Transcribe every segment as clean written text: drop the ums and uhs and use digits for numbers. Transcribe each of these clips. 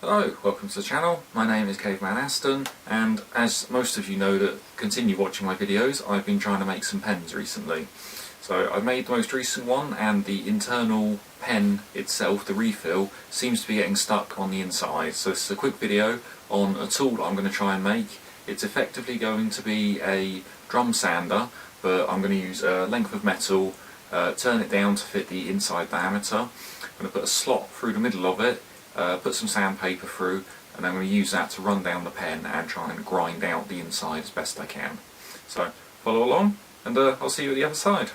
Hello, welcome to the channel. My name is CavemanAston, and as most of you know that continue watching my videos, I've been trying to make some pens recently. So I've made the most recent one, and the internal pen itself, the refill, seems to be getting stuck on the inside. So this is a quick video on a tool that I'm going to try and make. It's effectively going to be a drum sander, but I'm going to use a length of metal, turn it down to fit the inside diameter. I'm going to put a slot through the middle of it, put some sandpaper through, and I'm going to use that to run down the pen and try and grind out the inside as best I can. So follow along, and I'll see you at the other side.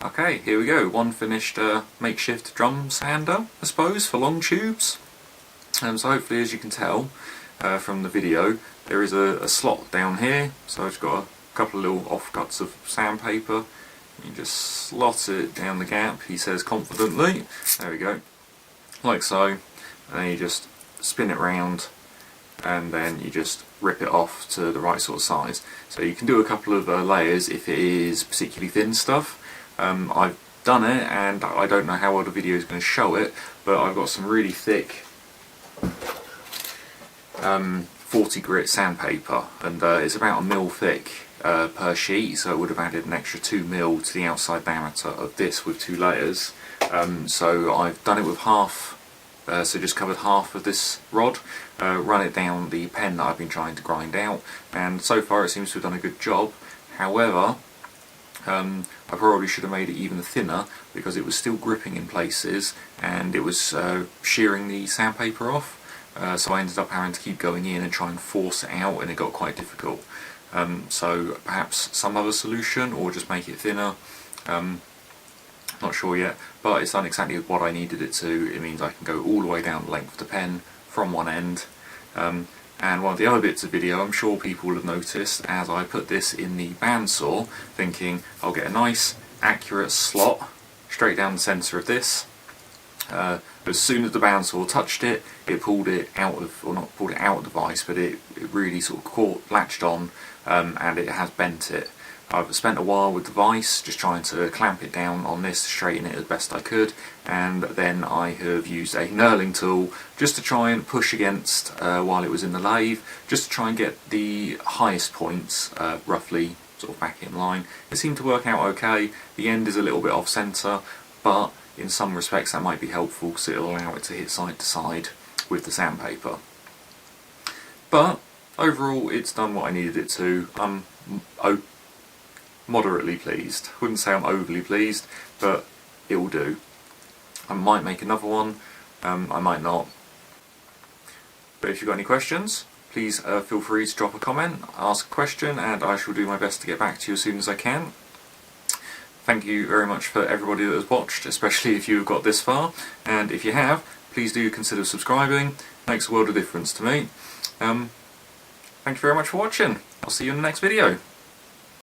Okay, here we go, one finished makeshift drum sander, I suppose, for long tubes. So hopefully, as you can tell from the video, there is a slot down here, so I've got a couple of little offcuts of sandpaper. You just slot it down the gap, he says confidently. There we go, like so, and then you just spin it round, and then you just rip it off to the right sort of size. So you can do a couple of layers if it is particularly thin stuff. I've done it, and I don't know how well the video is going to show it, but I've got some really thick 40 grit sandpaper, and it's about 1 mil thick per sheet, so it would have added an extra 2 mil to the outside diameter of this with 2 layers. So I've done it with half, so just covered half of this rod, run it down the pen that I've been trying to grind out, and so far it seems to have done a good job. However, I probably should have made it even thinner, because it was still gripping in places and it was shearing the sandpaper off, so I ended up having to keep going in and try and force it out, and it got quite difficult. So perhaps some other solution, or just make it thinner, not sure yet, but it's done exactly what I needed it to. It means I can go all the way down the length of the pen from one end. And one of the other bits of video, I'm sure people will have noticed, as I put this in the bandsaw, thinking I'll get a nice accurate slot straight down the centre of this, As soon as the bandsaw touched it, it pulled it out of, or not pulled it out of the vise, but it really sort of latched on, and it has bent it. I've spent a while with the vise just trying to clamp it down on this, straighten it as best I could, and then I have used a knurling tool just to try and push against while it was in the lathe, just to try and get the highest points roughly sort of back in line. It seemed to work out okay. The end is a little bit off centre, but in some respects that might be helpful because it'll allow it to hit side to side with the sandpaper. But overall it's done what I needed it to. I'm moderately pleased. Wouldn't say I'm overly pleased, but it will do. I might make another one, I might not. But if you've got any questions, please feel free to drop a comment, ask a question, and I shall do my best to get back to you as soon as I can. Thank you very much for everybody that has watched, especially if you've got this far, and if you have, please do consider subscribing. It makes a world of difference to me. Thank you very much for watching. I'll see you in the next video.